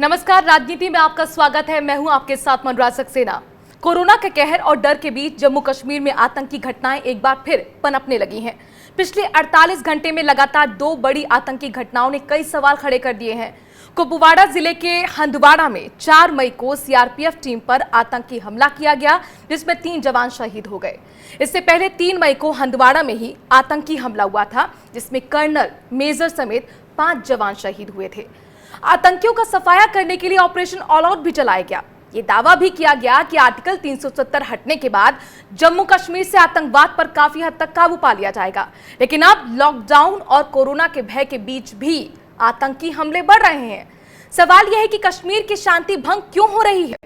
नमस्कार, राजनीति में आपका स्वागत है। मैं हूं आपके साथ मनराज सक्सेना। कोरोना के कहर और डर के बीच जम्मू कश्मीर में आतंकी घटनाएं एक बार फिर पनपने लगी हैं। पिछले 48 घंटे में लगातार दो बड़ी आतंकी घटनाओं ने कई सवाल खड़े कर दिए हैं। कुपवाड़ा जिले के हंदवाड़ा में 4 मई को सीआरपीएफ टीम पर आतंकी हमला किया गया, जिसमें 3 जवान शहीद हो गए। इससे पहले 3 मई को हंदवाड़ा में ही आतंकी हमला हुआ था, जिसमें कर्नल, मेजर समेत 5 जवान शहीद हुए थे। आतंकियों का सफाया करने के लिए ऑपरेशन ऑल आउट भी चलाया गया। ये दावा भी किया गया कि आर्टिकल 370 हटने के बाद जम्मू कश्मीर से आतंकवाद पर काफी हद तक काबू पा लिया जाएगा। लेकिन अब लॉकडाउन और कोरोना के भय के बीच भी आतंकी हमले बढ़ रहे हैं। सवाल यह है कि कश्मीर की शांति भंग क्यों हो रही है,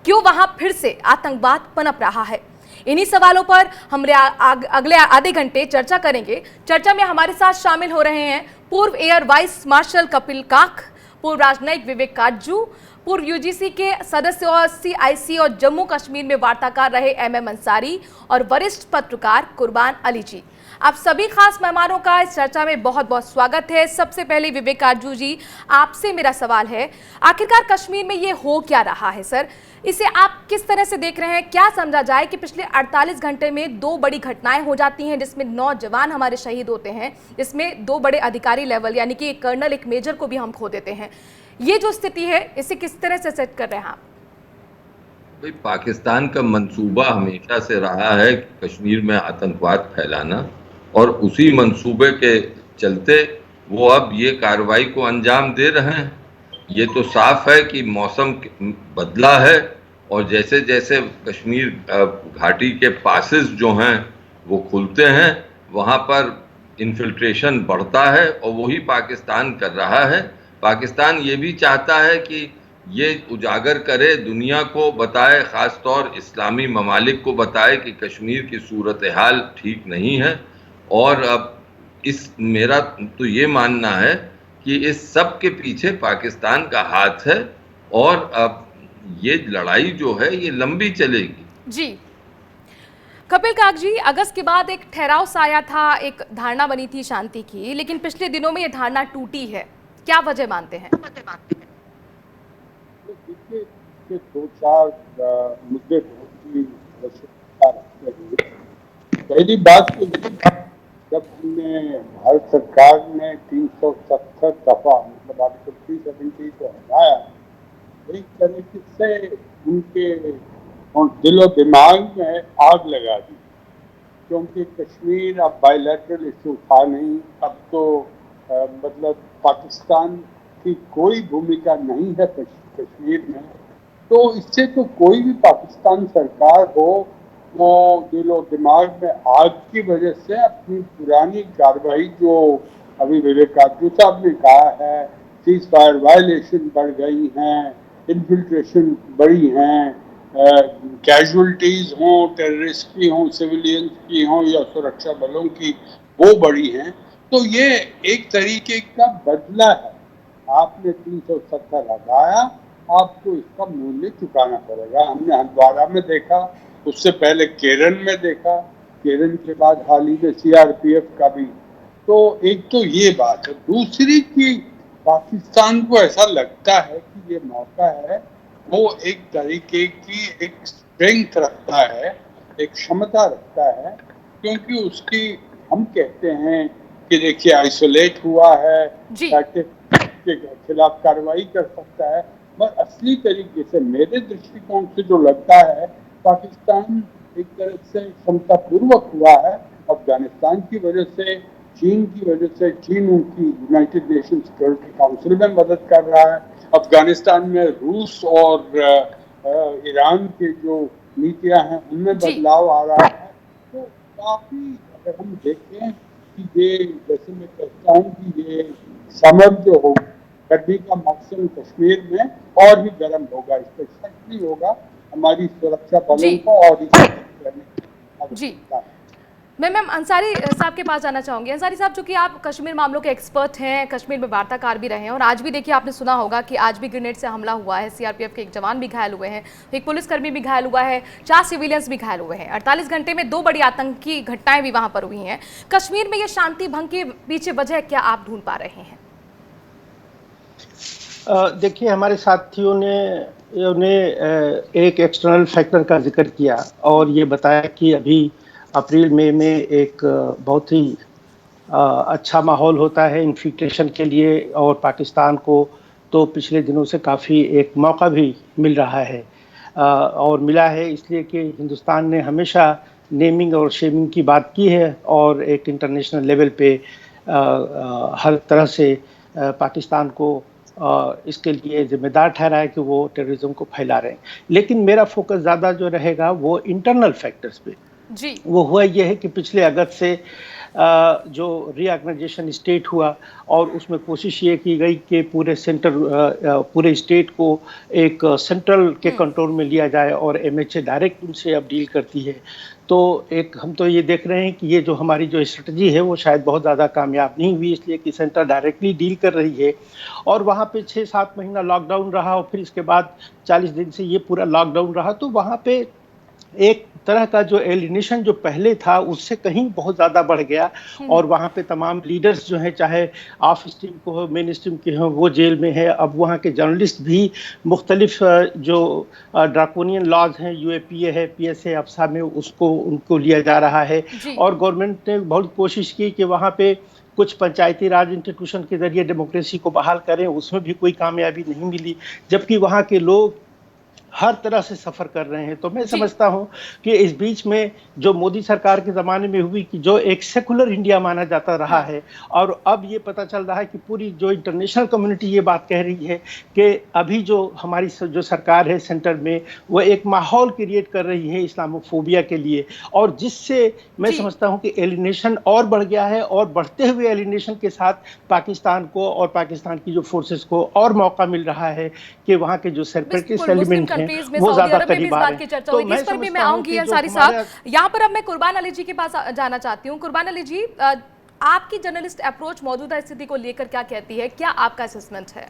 क्यों वहां फिर से आतंकवाद पनप रहा है। इन्हीं सवालों पर हम अगले आधे घंटे चर्चा करेंगे। चर्चा में हमारे साथ शामिल हो रहे हैं पूर्व एयर वाइस मार्शल कपिल काक, पूर्व राजनयिक विवेक काटजू, पूर्व यूजीसी के सदस्य और सीआईसी और जम्मू कश्मीर में वार्ताकार रहे एमएम अंसारी और वरिष्ठ पत्रकार कुर्बान अली जी। आप सभी खास मेहमानों का इस चर्चा में बहुत बहुत स्वागत है। सबसे पहले विवेक काटजू जी, आपसे मेरा सवाल है, आखिरकार कश्मीर में ये हो क्या रहा है सर? इसे आप किस तरह से देख रहे हैं? क्या समझा जाए कि पिछले 48 घंटे में 2 बड़ी घटनाएं हो जाती हैं, जिसमें 9 जवान हमारे शहीद होते हैं, जिसमें 2 बड़े अधिकारी लेवल यानी कि एक कर्नल, एक मेजर को भी हम खो देते हैं। ये जो स्थिति है, इसे किस तरह से सेट कर रहे हैं आप? भाई, पाकिस्तान का मंसूबा हमेशा से रहा है कश्मीर में आतंकवाद फैलाना, और उसी मंसूबे के चलते वो अब ये कार्रवाई को अंजाम दे रहे हैं। ये तो साफ है कि मौसम बदला है और जैसे जैसे कश्मीर घाटी के पासेस जो हैं वो खुलते हैं, वहाँ पर इन्फिल्ट्रेशन बढ़ता है और वही पाकिस्तान कर रहा है। पाकिस्तान ये भी चाहता है कि ये उजागर करे, दुनिया को बताए, ख़ास तौर इस्लामी ममालिक को बताए कि कश्मीर की सूरत हाल ठीक नहीं है। और अब मेरा तो ये मानना है कि इस सब के पीछे पाकिस्तान का हाथ है और अब ये लड़ाई जो है ये लंबी चलेगी। जी कपिल काक जी, अगस्त के बाद एक ठहराव सा आया था, एक धारणा बनी थी शांति की, लेकिन पिछले दिनों में ये धारणा टूटी है। क्या वजह मानते हैं? दो चार मुद्दे की आवश्यकता रखते हुए, पहली बात तो जब हमने भारत सरकार ने 370 दफा मतलब आर्टिकल 370 को हटाया, एक तरीके से उनके दिलो दिमाग में आग लगा दी, क्योंकि कश्मीर अब बायलैटरल इशू था नहीं। अब तो मतलब पाकिस्तान की कोई भूमिका नहीं है कश्मीर में। तो इससे तो कोई भी पाकिस्तान सरकार हो, वो दिलो दिमाग में आग की वजह से अपनी पुरानी कार्रवाई, जो अभी विवेक काटजू साहब ने कहा है, सीज फायर वायलेशन बढ़ गई हैं, इन्फिल्ट्रेशन बढ़ी हैं, कैजुअलिटीज हों, टेररिस्ट की हों, सिविलियंस की हों या सुरक्षा बलों की, वो बढ़ी हैं। तो ये एक तरीके का बदला है। आपने 370 हटाया, आपको इसका मूल्य चुकाना पड़ेगा। हमने हंदवाड़ा में देखा, उससे पहले केरन में देखा, केरन के बाद हाल ही में सीआरपीएफ का भी। तो एक तो ये बात है। दूसरी कि पाकिस्तान को ऐसा लगता है कि ये मौका है, वो एक तरीके की एक स्ट्रेंथ रखता है, एक क्षमता रखता है, क्योंकि उसकी हम कहते हैं कि देखिए आइसोलेट हुआ है, के खिलाफ कार्रवाई कर सकता है। पर असली तरीके से मेरे दृष्टिकोण से जो लगता है, पाकिस्तान एक तरह से क्षमतापूर्वक हुआ है अफगानिस्तान की वजह से, चीन की वजह से। चीन उनकी यूनाइटेड नेशन सिक्योरिटी काउंसिल में मदद कर रहा है। अफगानिस्तान में रूस और ईरान के जो नीतियां हैं उनमें बदलाव आ रहा है। तो काफी अगर हम देखें कि ये, जैसे मैं कहता हूँ कि ये समर जो हो, गर्मी का मौसम कश्मीर में और भी गर्म होगा, इस पर शक नहीं होगा। हमारी सुरक्षा बलों को और जी मैं मैम अंसारी साहब के पास जाना चाहूंगी। अंसारी साहब, चूंकि आप कश्मीर मामलों के एक्सपर्ट हैं, कश्मीर में वार्ताकार भी रहे हैं, और आज भी देखिए आपने सुना होगा कि आज भी ग्रेनेड से हमला हुआ है, सीआरपीएफ के एक जवान भी घायल हुए हैं, एक पुलिसकर्मी भी घायल हुआ है, 4 सिविलियंस भी घायल हुए हैं। 48 घंटे में 2 बड़ी आतंकी घटनाएं भी वहां पर हुई हैं। कश्मीर में ये शांति भंग के पीछे वजह क्या आप ढूंढ पा रहे हैं? देखिए, हमारे साथियों ने एक एक्सटर्नल फैक्टर का जिक्र किया और ये बताया कि अभी अप्रैल मई में एक बहुत ही अच्छा माहौल होता है इन्फिल्ट्रेशन के लिए, और पाकिस्तान को तो पिछले दिनों से काफ़ी एक मौका भी मिल रहा है। और मिला है इसलिए कि हिंदुस्तान ने हमेशा नेमिंग और शेमिंग की बात की है और एक इंटरनेशनल लेवल पे हर तरह से पाकिस्तान को इसके लिए जिम्मेदार ठहरा है कि वो टेररिज्म को फैला रहे हैं। लेकिन मेरा फोकस ज़्यादा जो रहेगा वो इंटरनल फैक्टर्स पे। जी। वो हुआ ये है कि पिछले अगस्त से जो रीऑर्गेनाइजेशन स्टेट हुआ और उसमें कोशिश ये की गई कि पूरे स्टेट को एक सेंट्रल के कंट्रोल में लिया जाए और एमएचए डायरेक्ट उनसे अब डील करती है। तो एक हम तो ये देख रहे हैं कि ये जो हमारी जो स्ट्रेटजी है वो शायद बहुत ज़्यादा कामयाब नहीं हुई, इसलिए कि सेंटर डायरेक्टली डील कर रही है और वहाँ पे 6-7 महीना लॉकडाउन रहा और फिर इसके बाद 40 दिन से ये पूरा लॉकडाउन रहा। तो वहाँ पे एक तरह का जो एलिनेशन जो पहले था उससे कहीं बहुत ज़्यादा बढ़ गया और वहाँ पे तमाम लीडर्स जो हैं, चाहे ऑफ स्ट्रीम को हो मेन स्ट्रीम के हों, वो जेल में है। अब वहाँ के जर्नलिस्ट भी मुख्तलिफ जो ड्राकोनियन लॉज हैं, यूएपीए है, पीएसए अफसा में उनको लिया जा रहा है। और गवर्नमेंट ने बहुत कोशिश की कि वहाँ पे कुछ पंचायती राज इंस्टीट्यूशन के जरिए डेमोक्रेसी को बहाल करें, उसमें भी कोई कामयाबी नहीं मिली, जबकि वहाँ के लोग हर तरह से सफ़र कर रहे हैं। तो मैं समझता हूं कि इस बीच में जो मोदी सरकार के ज़माने में हुई कि जो एक सेकुलर इंडिया माना जाता रहा है, और अब ये पता चल रहा है कि पूरी जो इंटरनेशनल कम्युनिटी ये बात कह रही है कि अभी जो हमारी जो सरकार है सेंटर में, वो एक माहौल क्रिएट कर रही है इस्लामोफोबिया के लिए, और जिससे मैं समझता हूँ कि एलिनेशन और बढ़ गया है। और बढ़ते हुए एलिनेशन के साथ पाकिस्तान को और पाकिस्तान की जो फोर्सेस को और मौका मिल रहा है कि वहाँ के जो सेपरेटिस्ट एलिमेंट हैं वो ज्यादा करीब आ रहे हैं। तो इस पर भी मैं आऊंगी अंसारी साहब। यहाँ पर अब मैं कुर्बान अली जी के पास जाना चाहती हूँ। कुर्बान अली जी, आपकी जर्नलिस्ट अप्रोच मौजूदा स्थिति को लेकर क्या कहती है, क्या आपका असेसमेंट है?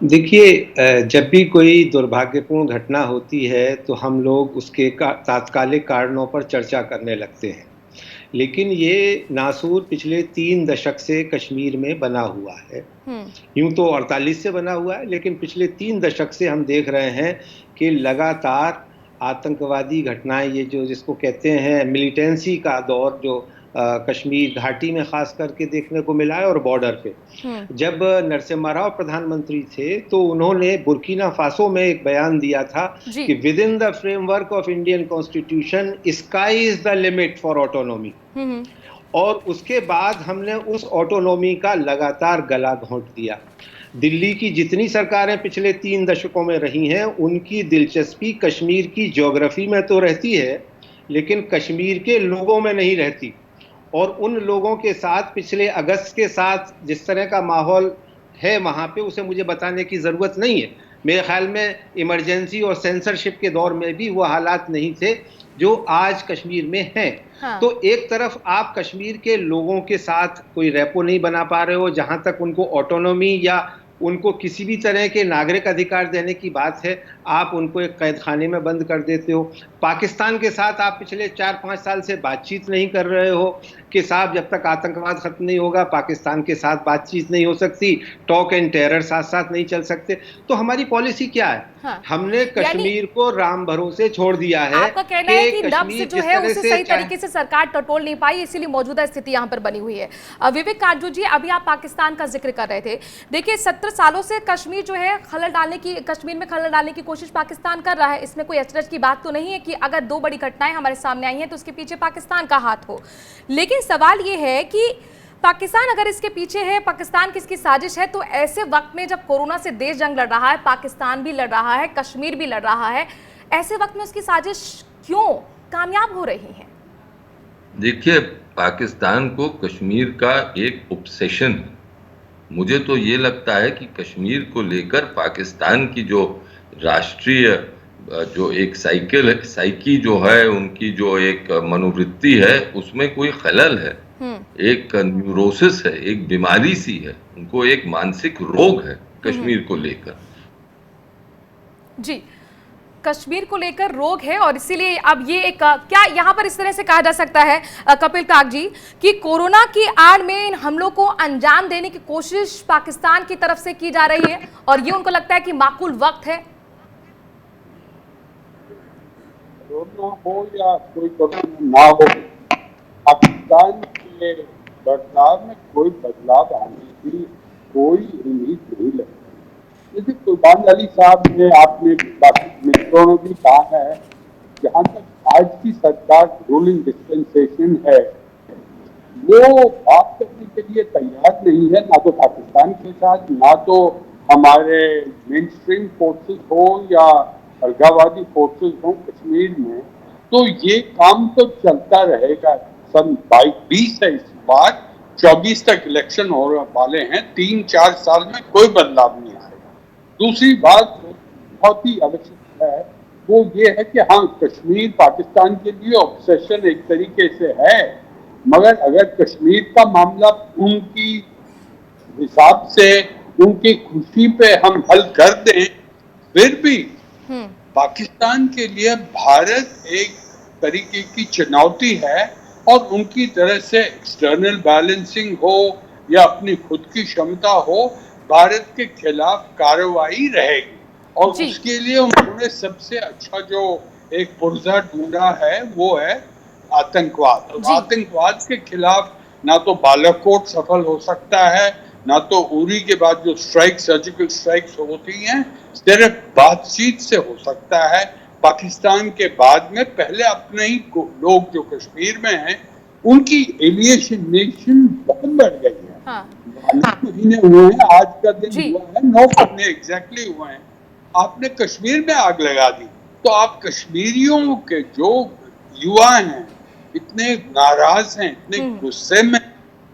देखिए, जब भी कोई दुर्भाग्यपूर्ण घटना होती है तो हम लोग उसके तात्कालिक कारणों पर चर्चा करने लगते हैं, लेकिन ये नासूर पिछले 3 दशक से कश्मीर में बना हुआ है। यूं तो 48 से बना हुआ है, लेकिन पिछले 3 दशक से हम देख रहे हैं कि लगातार आतंकवादी घटनाएं, ये जो जिसको कहते हैं मिलिटेंसी का दौर, जो कश्मीर घाटी में खास करके देखने को मिला है और बॉर्डर पे। जब नरसिम्हा राव प्रधानमंत्री थे तो उन्होंने बुर्किना फासो में एक बयान दिया था कि with in the framework of Indian constitution sky is the limit for autonomy. और उसके बाद हमने उस ऑटोनॉमी का लगातार गला घोंट दिया। दिल्ली की जितनी सरकारें पिछले 3 दशकों में रही हैं, उनकी दिलचस्पी कश्मीर की ज्योग्राफी में तो रहती है, लेकिन कश्मीर के लोगों में नहीं रहती। और उन लोगों के साथ पिछले अगस्त के साथ जिस तरह का माहौल है वहाँ पे, उसे मुझे बताने की ज़रूरत नहीं है। मेरे ख्याल में इमरजेंसी और सेंसरशिप के दौर में भी वो हालात नहीं थे जो आज कश्मीर में हैं। तो एक तरफ आप कश्मीर के लोगों के साथ कोई रेपो नहीं बना पा रहे हो, जहाँ तक उनको ऑटोनॉमी या उनको किसी भी तरह के नागरिक अधिकार देने की बात है, आप उनको एक कैद खाने में बंद कर देते हो। पाकिस्तान के साथ आप पिछले 4-5 साल से बातचीत नहीं कर रहे हो कि साहब जब तक आतंकवाद खत्म नहीं होगा पाकिस्तान के साथ बातचीत नहीं हो सकती, टॉक एंड टेरर साथ साथ नहीं चल सकते। तो हमारी पॉलिसी क्या है? हमने कश्मीर को राम भरोसे छोड़ दिया है। आपका कहना है कि नब्ज जो है उसे सही तरीके से सरकार टटोल नहीं पाई, इसीलिए मौजूदा स्थिति यहाँ पर बनी हुई है। विवेक काटजू जी, अभी आप पाकिस्तान का जिक्र कर रहे थे। देखिए, 70 सालों से कश्मीर जो है कश्मीर में खलल डालने की कोशिश पाकिस्तान कर रहा है। इसमें कोई अचरज की बात तो नहीं है कि अगर 2 बड़ी घटनाएं हमारे सामने आई हैं तो उसके पीछे पाकिस्तान का हाथ हो। लेकिन सवाल ये है कि पाकिस्तान अगर इसके पीछे है, पाकिस्तान की इसकी साजिश है, तो ऐसे वक्त में जब कोरोना से देश जंग लड़ रहा है, पाकिस्तान भी लड़ रहा है, कश्मीर भी लड़ रहा है, ऐसे वक्त में उसकी साजिश क्यों कामयाब हो रही है? देखिए, पाकिस्तान को कश्मीर का एक ऑब्सेशन है। मुझे तो ये लगता है कि कश्मीर को लेकर पाकिस्तान की जो राष्ट्रीय जो एक साइकी जो है, उनकी जो एक मनोवृत्ति है, उसमें कोई खलल है, एक न्यूरोसिस है, एक बीमारी सी है, उनको एक मानसिक रोग है कश्मीर को लेकर। जी, कश्मीर को लेकर रोग है और इसीलिए अब ये एक क्या यहाँ पर इस तरह से कहा जा सकता है कपिल काक जी कि कोरोना की आड़ में इन हमलों को अंजाम देने की कोशिश पाकिस्तान की तरफ से की जा रही है और ये उनको लगता है कि माकूल वक्त है? कोरोना हो या कोई कोरोना ना हो, पाकिस्तान के बर्ताव में कोई बदलाव आने की कोई उम्मीद नहीं लगती। जैसे कुर्बान अली साहब ने, आपने बाकी मित्रों ने भी कहा है, जहाँ तक आज की सरकार रूलिंग डिस्पेंसेशन है वो बात करने के लिए तैयार नहीं है, ना तो पाकिस्तान के साथ, ना तो हमारे मेन स्ट्रीम फोर्सेस हो या अलगावादी फोर्सेस हो कश्मीर में। तो ये काम तो चलता रहेगा। सन 20 है इस बार, 24 तक इलेक्शन हो वाले हैं, 3-4 साल में कोई बदलाव नहीं आएगा। दूसरी बात बहुत ही आवश्यक है वो ये है कि हाँ, कश्मीर पाकिस्तान के लिए ऑब्सेशन एक तरीके से है, मगर अगर कश्मीर का मामला उनकी हिसाब से, उनकी खुशी पे हम हल कर दें, फिर भी पाकिस्तान के लिए भारत एक तरीके की चुनौती है और उनकी तरह से एक्सटर्नल बैलेंसिंग हो या अपनी खुद की क्षमता हो, भारत के खिलाफ कार्रवाई रहेगी। और उसके लिए उन्होंने सबसे अच्छा जो एक पुर्जा ढूंढा है वो है आतंकवाद। और आतंकवाद के खिलाफ ना तो बालाकोट सफल हो सकता है, ना तो उरी के बाद जो स्ट्राइक, सर्जिकल स्ट्राइक्स होती हैं, सिर्फ बातचीत से हो सकता है। पाकिस्तान के बाद में पहले अपने ही लोग जो कश्मीर में हैं उनकी एलियनेशन बहुत बढ़ गई है। हाँ। महीने हुए हैं, आज का दिन हुआ है, 9 महीने एग्जैक्टली हुए हैं, आपने कश्मीर में आग लगा दी। तो आप कश्मीरियों के जो युवा हैं इतने नाराज हैं, इतने गुस्से में,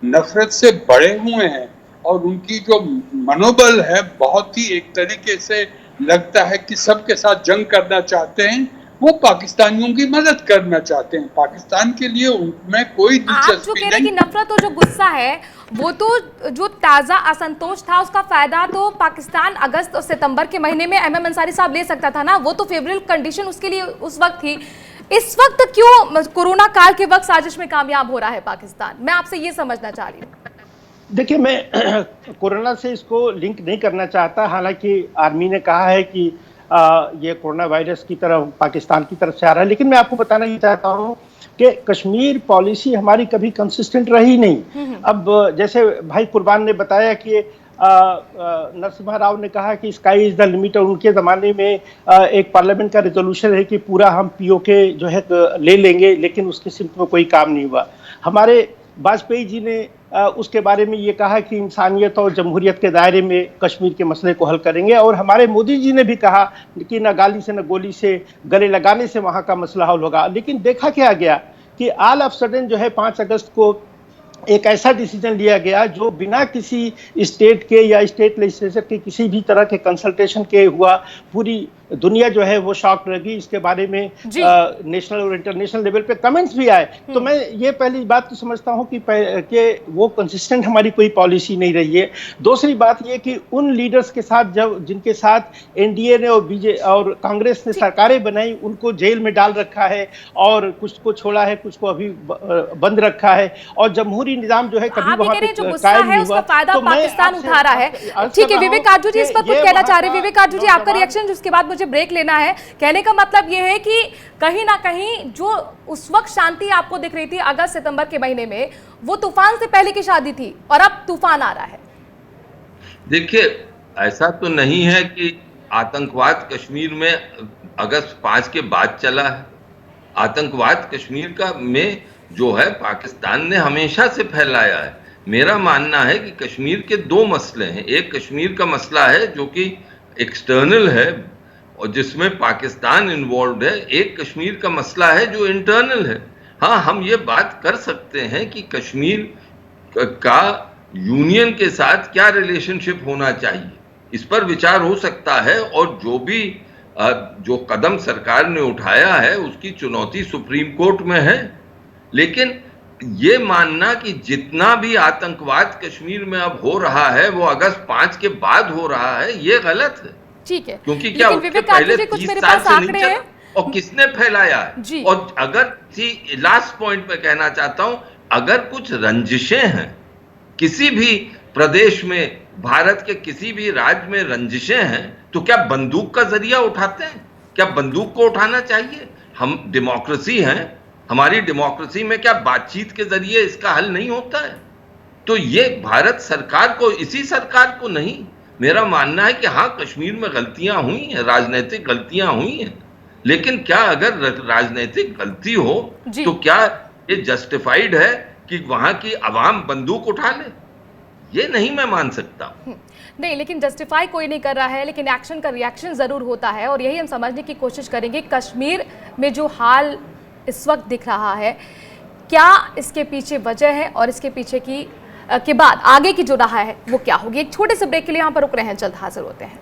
नफरत से बड़े हुए हैं और उनकी जो मनोबल है बहुत ही एक तरीके से लगता है कि सबके साथ जंग करना चाहते हैं, वो पाकिस्तानियों की मदद करना चाहते हैं। पाकिस्तान के लिए उनमें कोई दिलचस्पी नहीं। आप जो कह रहे हैं कि नफरत और जो गुस्सा है वो तो जो ताज़ा असंतोष था उसका फायदा तो पाकिस्तान अगस्त और सितंबर के महीने में एमएम अंसारी साहब ले सकता था ना, वो तो फेवरेबल कंडीशन उसके लिए उस वक्त थी। इस वक्त क्यों कोरोना काल के वक्त साजिश में कामयाब हो रहा है पाकिस्तान? मैं आपसे ये समझना चाह रही हूँ। देखिए, मैं कोरोना से इसको लिंक नहीं करना चाहता, हालांकि आर्मी ने कहा है कि ये कोरोना वायरस की तरफ पाकिस्तान की तरफ से आ रहा है, लेकिन मैं आपको बताना ही चाहता हूँ कि कश्मीर पॉलिसी हमारी कभी कंसिस्टेंट रही नहीं। अब जैसे भाई कुर्बान ने बताया कि नरसिम्हा राव ने कहा कि स्काई इज द लिमिट, और उनके ज़माने में एक पार्लियामेंट का रेजोल्यूशन है कि पूरा हम पीओके जो है ले लेंगे, लेकिन उसके सिम्त में कोई काम नहीं हुआ। हमारे वाजपेयी जी ने उसके बारे में ये कहा कि इंसानियत और जमहूरियत के दायरे में कश्मीर के मसले को हल करेंगे, और हमारे मोदी जी ने भी कहा कि न गाली से न गोली से, गले लगाने से वहाँ का मसला हल होगा। लेकिन देखा क्या गया कि ऑल ऑफ सडन जो है 5 अगस्त को एक ऐसा डिसीजन लिया गया जो बिना किसी स्टेट के या स्टेट लेजिस्लेचर के किसी भी तरह के कंसल्टेशन के हुआ। पूरी दुनिया जो है वो शॉक रही। इसके बारे में नेशनल और इंटरनेशनल लेवल पे कमेंट्स भी आए। तो मैं ये पहली बात तो समझता हूँ कि वो कंसिस्टेंट हमारी कोई पॉलिसी नहीं रही है। दूसरी बात ये कि उन लीडर्स के साथ जब जिनके साथ एनडीए ने और कांग्रेस ने सरकारें बनाई, उनको जेल में डाल रखा है और कुछ को छोड़ा है, कुछ को अभी बंद रखा है, और जमहूरी निजाम जो है कभी वहाँ पे कायम नहीं हुआ। तो पाकिस्तान उठा रहा है। ठीक है, विवेक काजू जी इस पर कुछ कहना चाह रहे हैं। विवेक काजू जी, आपका रिएक्शन, जिसके बाद मुझे ब्रेक लेना है। कहने का मतलब यह है कि कहीं ना कहीं जो उस वक्त शांति आपको दिख रही थी अगस्त सितंबर के महीने में, वो तूफान से पहले की शादी थी और अब तूफान आ रहा है। देखिए, ऐसा तो नहीं है कि आतंकवाद कश्मीर में अगस्त 5 के बाद चला है। आतंकवाद कश्मीर का में जो है पाकिस्तान ने हमेशा से फैलाया है। मेरा मानना है कि कश्मीर के 2 मसले हैं। एक कश्मीर का मसला है जो कि एक्सटर्नल है और जिसमें पाकिस्तान इन्वॉल्व है। एक कश्मीर का मसला है जो इंटरनल है। हाँ, हम ये बात कर सकते हैं कि कश्मीर का यूनियन के साथ क्या रिलेशनशिप होना चाहिए, इस पर विचार हो सकता है। और जो कदम सरकार ने उठाया है उसकी चुनौती सुप्रीम कोर्ट में है। लेकिन ये मानना कि जितना भी आतंकवाद कश्मीर में अब हो रहा है वो अगस्त 5 के बाद हो रहा है, ये गलत है। ठीक है, क्योंकि क्या लेकिन उसके विवेक पहले जी कुछ 30 मेरे साल पास से नहीं आंकड़े चला हैं। और किसने फैलाया है? जी। और अगर लास्ट पॉइंट पे कहना चाहता हूं, अगर कुछ रंजिशें हैं किसी भी प्रदेश में, भारत के किसी भी राज्य में रंजिशें हैं, तो क्या बंदूक का जरिया उठाते हैं? क्या बंदूक को उठाना चाहिए? हम डेमोक्रेसी हैं, हमारी डेमोक्रेसी में क्या बातचीत के जरिए इसका हल नहीं होता है? तो ये भारत सरकार को, इसी सरकार को नहीं, मेरा मानना है कि हाँ, कश्मीर में गलतियां हुई हैं, राजनीतिक गलतियां हुई हैं, लेकिन क्या अगर राजनीतिक गलती हो जी। तो क्या ये जस्टिफाइड है कि वहां की आवाम बंदूक उठा ले? ये नहीं मैं मान सकता। नहीं, लेकिन जस्टिफाई कोई नहीं कर रहा है, लेकिन एक्शन का रिएक्शन जरूर होता है, और यही हम समझने की कोशिश करेंगे कश्मीर में जो हाल इस वक्त दिख रहा है, क्या इसके पीछे वजह है और इसके पीछे की के बाद आगे की जो राह है वो क्या होगी। एक छोटे से ब्रेक के लिए यहाँ पर रुक रहे हैं, जल्द हाजिर होते हैं।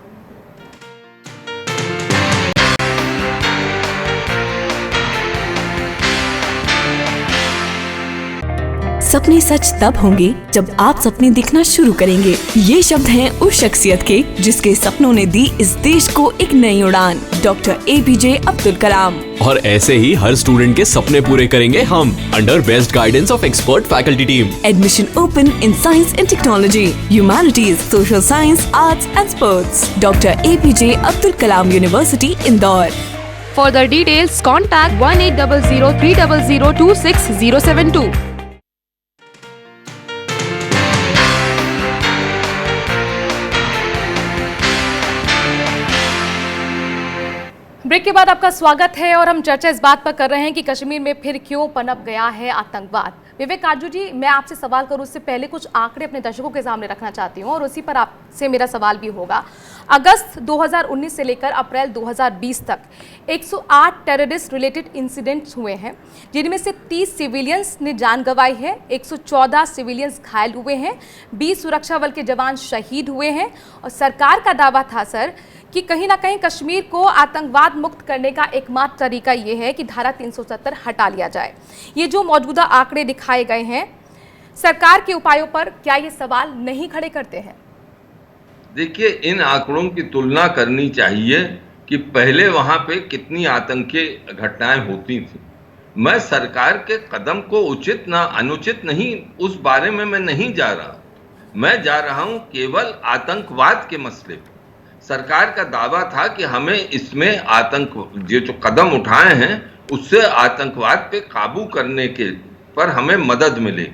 सपने सच तब होंगे जब आप सपने दिखना शुरू करेंगे। ये शब्द हैं उस शख्सियत के जिसके सपनों ने दी इस देश को एक नई उड़ान, डॉक्टर APJ अब्दुल कलाम। और ऐसे ही हर स्टूडेंट के सपने पूरे करेंगे हम, under best guidance of expert faculty team. Admission open in science and technology, humanities, social science, arts and sports. Doctor APJ Abdul Kalam university, Indore. For the details contact 1800-300-26072। Break के बाद आपका स्वागत है, और हम चर्चा इस बात पर कर रहे हैं कि कश्मीर में फिर क्यों पनप गया है आतंकवाद। विवेक काजू जी, मैं आपसे सवाल करूं उससे पहले कुछ आंकड़े अपने दर्शकों के सामने रखना चाहती हूं, और उसी पर आपसे मेरा सवाल भी होगा। अगस्त 2019 से लेकर अप्रैल 2020 तक 108 टेररिस्ट रिलेटेड इंसिडेंट्स हुए हैं, जिनमें से 30 सिविलियंस ने जान गंवाई है, 114 सिविलियंस घायल हुए हैं, 20 सुरक्षा बल के जवान शहीद हुए हैं। और सरकार का दावा था सर कि कहीं ना कहीं कश्मीर को आतंकवाद मुक्त करने का एकमात्र तरीका ये है कि धारा 370 हटा लिया जाए। ये जो मौजूदा आंकड़े दिखाए गए हैं, सरकार के उपायों पर क्या ये सवाल नहीं खड़े करते हैं? देखिए, इन आंकड़ों की तुलना करनी चाहिए कि पहले वहां पे कितनी आतंकी घटनाएं होती थी। मैं सरकार के कदम को उचित ना अनुचित नहीं, उस बारे में मैं नहीं जा रहा। मैं जा रहा हूं केवल आतंकवाद के मसले पर। सरकार का दावा था कि हमें इसमें ये जो कदम उठाए हैं उससे आतंकवाद पे काबू करने के पर हमें मदद मिलेगी।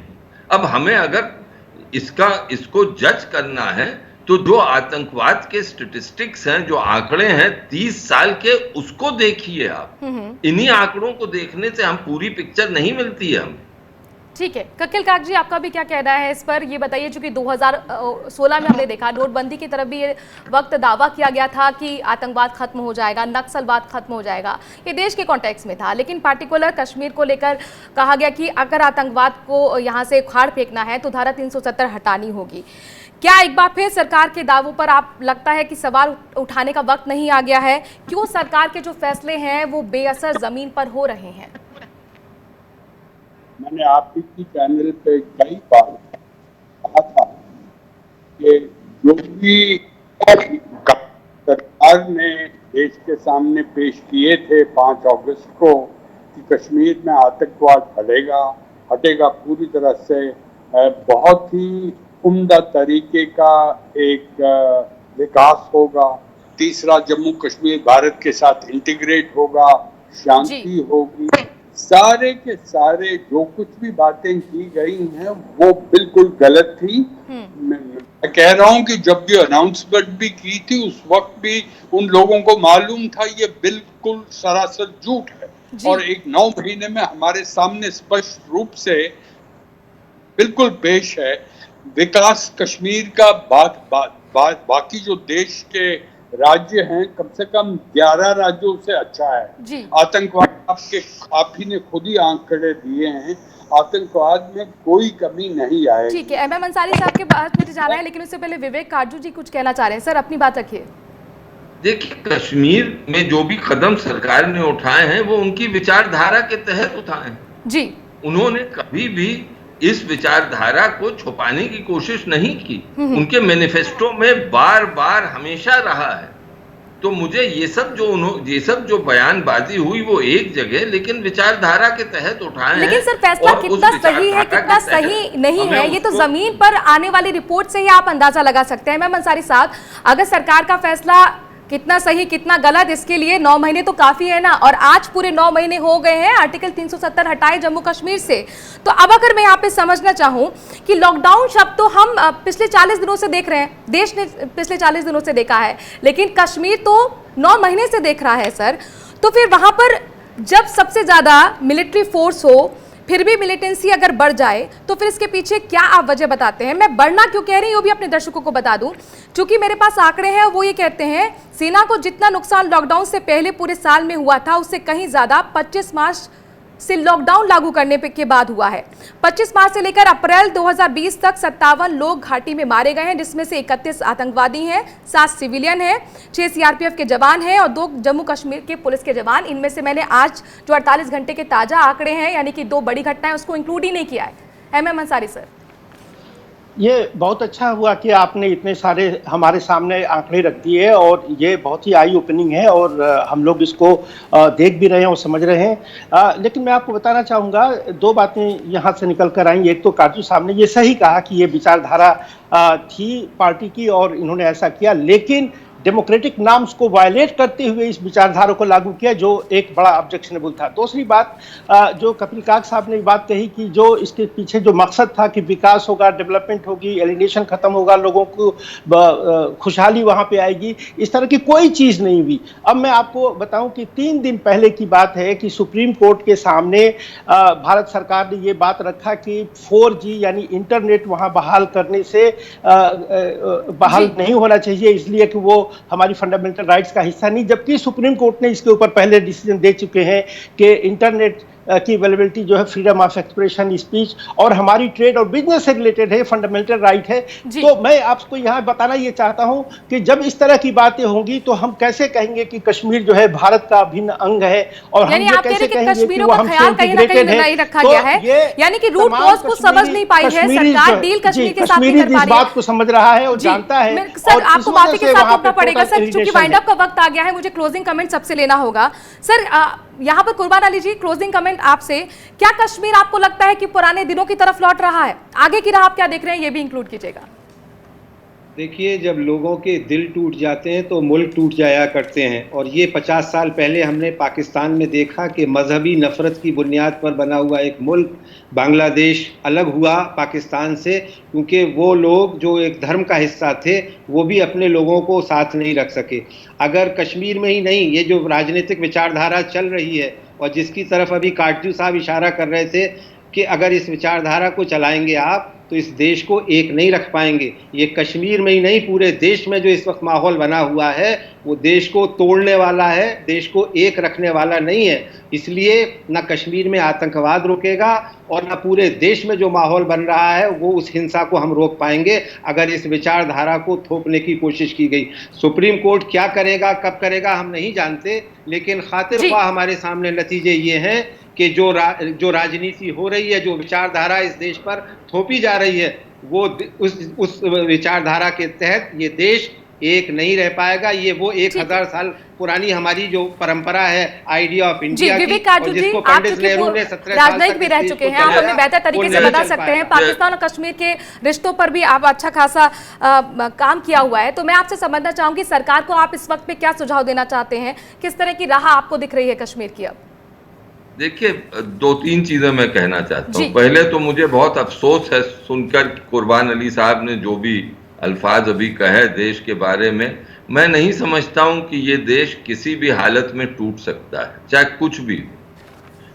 अब हमें अगर इसको जज करना है तो जो आतंकवाद के स्टेटिस्टिक्स हैं, जो आंकड़े हैं 30 साल के, उसको देखिए आप। इन्हीं आंकड़ों को देखने से हम पूरी पिक्चर नहीं मिलती है हमें। ठीक है, ककिल काक जी, आपका भी क्या कहना है इस पर? ये बताइए, चूंकि 2016 में हमने देखा नोटबंदी की तरफ भी ये वक्त दावा किया गया था कि आतंकवाद खत्म हो जाएगा, नक्सलवाद खत्म हो जाएगा, ये देश के कॉन्टेक्स्ट में था, लेकिन पार्टिकुलर कश्मीर को लेकर कहा गया कि अगर आतंकवाद को यहाँ से उखाड़ फेंकना है तो धारा 370 हटानी होगी। क्या एक बार फिर सरकार के दावों पर आप लगता है कि सवाल उठाने का वक्त नहीं आ गया है? क्यों सरकार के जो फैसले हैं वो बेअसर जमीन पर हो रहे हैं? मैंने आपकी चैनल पे कई बार कहा था कि जो भी सरकार ने देश के सामने पेश किए थे 5 अगस्त को कि कश्मीर में आतंकवाद हटेगा पूरी तरह से, बहुत ही उम्दा तरीके का एक विकास होगा, तीसरा जम्मू कश्मीर भारत के साथ इंटीग्रेट होगा, शांति होगी, सारे के सारे जो कुछ भी बातें की गई हैं वो बिल्कुल गलत थी। मैं कह रहा हूं कि जब ये अनाउंसमेंट भी की थी उस वक्त भी उन लोगों को मालूम था ये बिल्कुल सरासर झूठ है, और 9 महीने में हमारे सामने स्पष्ट रूप से बिल्कुल पेश है। विकास कश्मीर का बाकी जो देश के राज्य हैं, कम से कम 11 राज्यों से अच्छा है। आतंकवाद आप ही ने खुद ही आंकड़े दिए हैं, आतंकवाद में कोई कमी नहीं आएगी। ठीक है, MM अंसारी साहब के पास मुझे जाना है, लेकिन उससे पहले विवेक काजू जी कुछ कहना चाह रहे हैं। सर, अपनी बात रखिए। देखिए, कश्मीर में जो भी कदम सरकार ने उठाए हैं वो उनकी विचारधारा के तहत उठाए हैं जी। उन्होंने कभी भी इस विचारधारा को छुपाने की कोशिश नहीं की। उनके मैनिफेस्टो में बार बार हमेशा रहा है तो मुझे ये सब जो बयानबाजी हुई वो एक जगह, लेकिन विचारधारा के तहत उठाए हैं। लेकिन सर फैसला कितना सही है कितना सही नहीं है ये तो जमीन पर आने वाली रिपोर्ट से ही आप अंदाजा लगा सकते हैं। मैम अंसारी साहब, अगर सरकार का फैसला कितना सही कितना गलत, इसके लिए 9 महीने तो काफी है ना, और आज पूरे 9 महीने हो गए हैं आर्टिकल 370 हटाए जम्मू कश्मीर से। तो अब अगर मैं यहाँ पे समझना चाहूँ कि लॉकडाउन शब्द तो हम पिछले 40 दिनों से देख रहे हैं, देश ने पिछले 40 दिनों से देखा है, लेकिन कश्मीर तो 9 महीने से देख रहा है सर। तो फिर वहां पर जब सबसे ज्यादा मिलिट्री फोर्स हो, फिर भी मिलिटेंसी अगर बढ़ जाए, तो फिर इसके पीछे क्या आप वजह बताते हैं? मैं बढ़ना क्यों कह रही हूँ वो भी अपने दर्शकों को बता दूं, क्योंकि मेरे पास आंकड़े हैं, वो ये कहते हैं सेना को जितना नुकसान लॉकडाउन से पहले पूरे साल में हुआ था उससे कहीं ज्यादा 25 मार्च से लॉकडाउन लागू करने के बाद हुआ है। 25 मार्च से लेकर अप्रैल 2020 तक 57 लोग घाटी में मारे गए हैं, जिसमें से 31 आतंकवादी हैं, 7 सिविलियन हैं, 6 सीआरपीएफ के जवान हैं और 2 जम्मू कश्मीर के पुलिस के जवान। इनमें से मैंने आज जो 48 घंटे के ताजा आंकड़े हैं, यानी कि 2 बड़ी घटनाएं, उसको इंक्लूड ही नहीं किया है। एमएम अंसारी सर, ये बहुत अच्छा हुआ कि आपने इतने सारे हमारे सामने आंकड़े रख दिए और ये बहुत ही आई ओपनिंग है और हम लोग इसको देख भी रहे हैं और समझ रहे हैं। लेकिन मैं आपको बताना चाहूँगा 2 बातें यहाँ से निकल कर आई। एक तो काजू साहब ने ये सही कहा कि ये विचारधारा थी पार्टी की और इन्होंने ऐसा किया, लेकिन डेमोक्रेटिक नॉर्म्स को वायलेट करते हुए इस विचारधारा को लागू किया, जो एक बड़ा ऑब्जेक्शनेबल था। दूसरी बात, जो कपिल काग साहब ने बात कही कि जो इसके पीछे जो मकसद था कि विकास होगा, डेवलपमेंट होगी, एलिनेशन खत्म होगा, लोगों को खुशहाली वहाँ पे आएगी, इस तरह की कोई चीज़ नहीं हुई। अब मैं आपको बताऊं कि 3 दिन पहले की बात है कि सुप्रीम कोर्ट के सामने भारत सरकार ने ये बात रखा कि 4G यानी इंटरनेट वहाँ बहाल करने से बहाल नहीं होना चाहिए, इसलिए कि वो हमारी फंडामेंटल राइट्स का हिस्सा नहीं, जबकि सुप्रीम कोर्ट ने इसके ऊपर पहले डिसीजन दे चुके हैं कि इंटरनेट की अवेलेबिलिटी जो है फ्रीडम ऑफ एक्सप्रेशन, स्पीच और हमारी ट्रेड और बिजनेस से रिलेटेड है, फंडामेंटल राइट है। तो मैं आपको यहाँ बताना ये चाहता हूँ कि जब इस तरह की बातें होंगी तो हम कैसे कहेंगे कि कश्मीर जो है भारत का अभिन्न अंग है, और हम ये कैसे कहेंगे कि वो हमसे इंटीग्रेटेड है। यानी कि रूट कॉज को समझ नहीं पाई है सरकार, डील कश्मीर के साथ नहीं कर पा रही है। इस बात को समझ रहा है और जानता है। सर आपको माफी के साथ रोकना पड़ेगा सर, क्योंकि वाइंड अप का वक्त आ गया है, मुझे क्लोजिंग कमेंट सबसे लेना होगा। सर यहाँ पर कुर्बान अली जी, क्लोजिंग कमेंट आपसे, क्या कश्मीर आपको लगता है कि पुराने दिनों की तरफ लौट रहा है? आगे की राह आप क्या देख रहे हैं, ये भी इंक्लूड कीजिएगा। देखिए, जब लोगों के दिल टूट जाते हैं तो मुल्क टूट जाया करते हैं, और ये 50 साल पहले हमने पाकिस्तान में देखा कि मजहबी नफरत की बुनियाद पर बना हुआ एक मुल्क बांग्लादेश अलग हुआ पाकिस्तान से, क्योंकि वो लोग जो एक धर्म का हिस्सा थे वो भी अपने लोगों को साथ नहीं रख सके। अगर कश्मीर में ही नहीं, ये जो राजनीतिक विचारधारा चल रही है और जिसकी तरफ अभी काटजू साहब इशारा कर रहे थे कि अगर इस विचारधारा को चलाएंगे आप तो इस देश को एक नहीं रख पाएंगे। ये कश्मीर में ही नहीं, पूरे देश में जो इस वक्त माहौल बना हुआ है वो देश को तोड़ने वाला है, देश को एक रखने वाला नहीं है। इसलिए ना कश्मीर में आतंकवाद रुकेगा और ना पूरे देश में जो माहौल बन रहा है वो उस हिंसा को हम रोक पाएंगे अगर इस विचारधारा को थोपने की कोशिश की गई। सुप्रीम कोर्ट क्या करेगा, कब करेगा, हम नहीं जानते, लेकिन खातिर ख्वाह हमारे सामने नतीजे ये हैं कि जो राजनीति हो रही है, जो विचारधारा इस देश पर थोपी जा रही है, वो उस विचारधारा के तहत ये देश एक नहीं रह पाएगा। ये वो 1000 साल पुरानी हमारी जो परंपरा है, आइडिया ऑफ इंडिया की, और जिसको पंडित नेहरू ने 17 साल राजनयिक भी रह चुके हैं, आप हमें बेहतर तरीके से बता सकते हैं। पाकिस्तान और कश्मीर के रिश्तों पर भी आप अच्छा खासा काम किया हुआ है, तो मैं आपसे समझना चाहूंगी सरकार को आप इस वक्त पे क्या सुझाव देना चाहते हैं, किस तरह की राह आपको दिख रही है कश्मीर की? अब देखिए, 2-3 चीजें मैं कहना चाहता हूँ। पहले तो मुझे बहुत अफसोस है सुनकर कुर्बान अली साहब ने जो भी अल्फाज अभी कहे देश के बारे में। मैं नहीं समझता हूं कि ये देश किसी भी हालत में टूट सकता है, चाहे कुछ भी हो।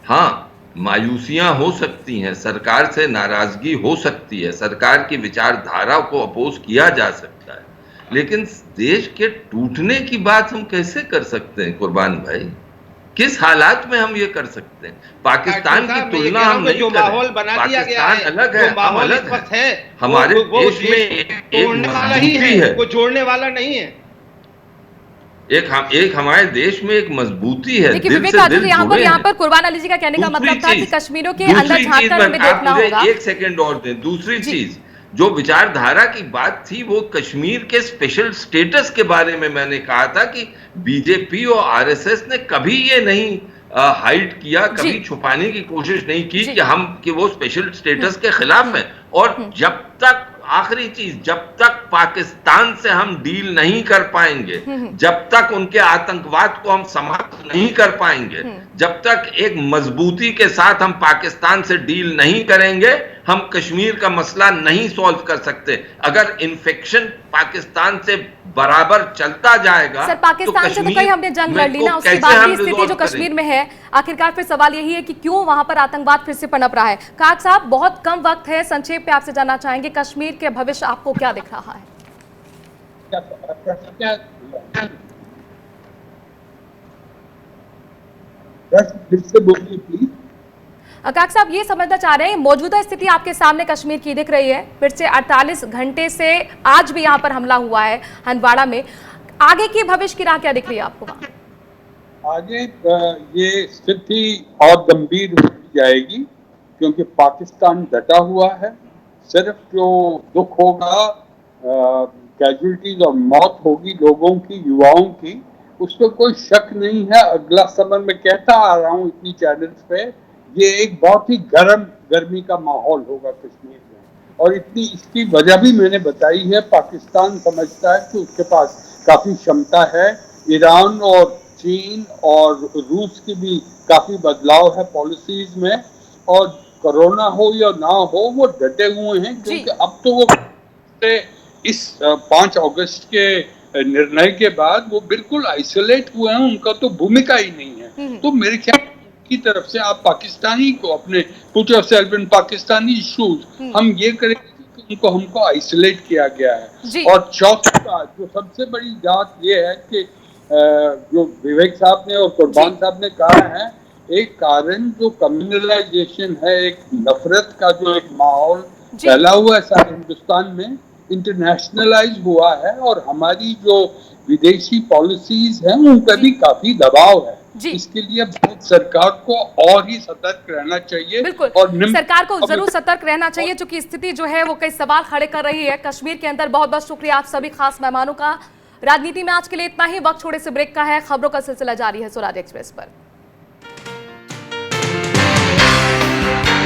हाँ, मायूसियां हो सकती हैं, सरकार से नाराजगी हो सकती है, सरकार की विचारधारा को अपोज किया जा सकता है, लेकिन देश के टूटने की बात हम कैसे कर सकते हैं कुर्बान भाई? किस हालात में हम ये कर सकते हैं? पाकिस्तान की तुलना हम नहीं जो माहौल बना दिया गया है, अलग है, हम अलग है। हमारे देश में एक वो जोड़ने वाला नहीं है। एक हमारे देश में एक मजबूती है। देखिए विवेक आदित्य, यहाँ पर कुर्बान अली जी का कहने का मतलब था कि कश्मीरियों के अंदर झांक कर हमें देखना होगा। एक सेकंड और दें। दूसरी चीज, जो विचारधारा की बात थी वो कश्मीर के स्पेशल स्टेटस के बारे में मैंने कहा था कि बीजेपी और आरएसएस ने कभी ये नहीं हाइड किया, कभी छुपाने की कोशिश नहीं की कि वो स्पेशल स्टेटस के खिलाफ है। और जब तक, आखिरी चीज, जब तक पाकिस्तान से हम डील नहीं कर पाएंगे, जब तक उनके आतंकवाद को हम समाप्त नहीं कर पाएंगे, जब तक एक मजबूती के साथ हम पाकिस्तान से डील नहीं करेंगे, हम कश्मीर का मसला नहीं सॉल्व कर सकते। अगर इन्फेक्शन पाकिस्तान से बराबर चलता जाएगा, सर पाकिस्तान से तो कहीं हमने जंग लड़ ली ना, उसके बाद भी स्थिति जो कश्मीर में है, आखिरकार फिर सवाल यही है कि क्यों वहां पर आतंकवाद फिर से पनप रहा है। काग साहब, बहुत कम वक्त है, संक्षेप में आपसे जानना चाहेंगे कश्मीर के भविष्य आपको क्या दिख रहा है? फिर से बोलिए प्लीज। काग साहब, ये समझना चाह रहे हैं, मौजूदा स्थिति आपके सामने कश्मीर की दिख रही है, फिर से 48 घंटे से आज भी यहाँ पर हमला हुआ है हंदवाड़ा में, आगे की भविष्य की राह क्या दिख रही है आपको? आगे ये स्थिति और गंभीर हो जाएगी क्योंकि पाकिस्तान डटा हुआ है। सिर्फ जो दुख होगा, कैजुअल्टीज और मौत होगी लोगों की, युवाओं की, उस पर कोई शक नहीं है। अगला समय मैं कहता आ रहा हूँ इतनी चैनल्स पे, ये एक बहुत ही गर्मी का माहौल होगा कश्मीर में। और इतनी इसकी वजह भी मैंने बताई है। पाकिस्तान समझता है कि उसके पास काफी क्षमता है। ईरान और चीन और रूस की भी काफी बदलाव है पॉलिसीज में, और कोरोना हो या ना हो वो डटे हुए हैं, क्योंकि अब तो वो इस 5 अगस्त के निर्णय के बाद वो बिल्कुल आइसोलेट हुए हैं, उनका तो भूमिका ही नहीं है। तो मेरे ख्याल की तरफ से आप पाकिस्तानी को अपने put yourself in Pakistani shoes, हम ये करेंगे कि हमको आइसोलेट किया गया है। और चौथा जो सबसे बड़ी बात ये है कि जो विवेक साहब ने और कुर्बान साहब ने कहा है, एक कारण जो कम्युनलाइजेशन है, एक नफरत का जो एक माहौल फैला हुआ है सारे हिंदुस्तान में, इंटरनेशनलाइज हुआ है, और हमारी जो विदेशी पॉलिसीज हैं उन पर भी काफी दबाव है। इसके लिए सरकार को और ही सतर्क रहना चाहिए। बिल्कुल, और सरकार को जरूर सतर्क रहना चाहिए, क्योंकि स्थिति जो है वो कई सवाल खड़े कर रही है कश्मीर के अंदर। बहुत बहुत शुक्रिया आप सभी खास मेहमानों का। राजनीति में आज के लिए इतना ही। वक्त छोड़े से ब्रेक का है, खबरों का सिलसिला जारी है स्वराज एक्सप्रेस पर।